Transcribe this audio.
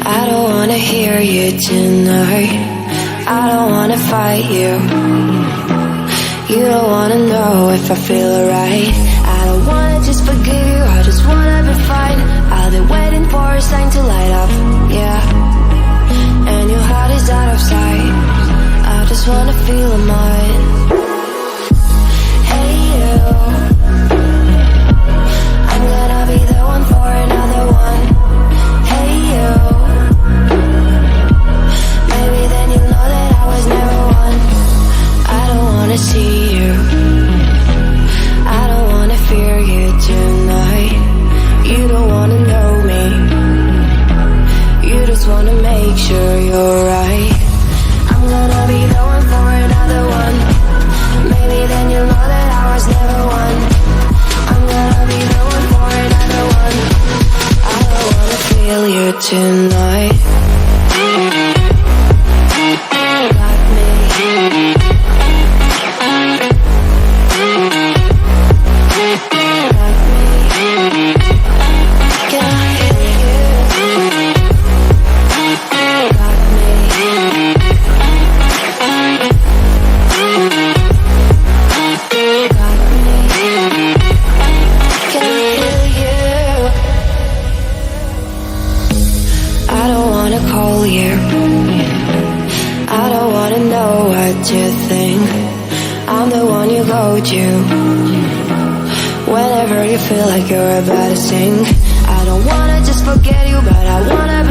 I don't wanna hear you tonight. I don't wanna fight you. You don't wanna know if I feel alright. I don't wanna just forgive you, I just wanna be fine. I've been waiting for a sign to light up, yeah. And your heart is out of sight. I just wanna feel mine. Hey you, I'm gonna be the one for another one. Hey you, maybe then you'll know that I was never one. I don't wanna see you, I don't wanna fear you tonight. You don't wanna know me, you just wanna make sure you're right. I'm gonna be the one for another one. Maybe then you'll know that I was never one. I'm gonna be the one for another one. I don't wanna feel you tonight. Got me. Got me. Can I feel you? Got me. Got me. Can I feel you? I don't wanna call you. I don't wanna know what you think. I'm the one you go to whenever you feel like you're about to sink. I don't wanna just forget you, but I wanna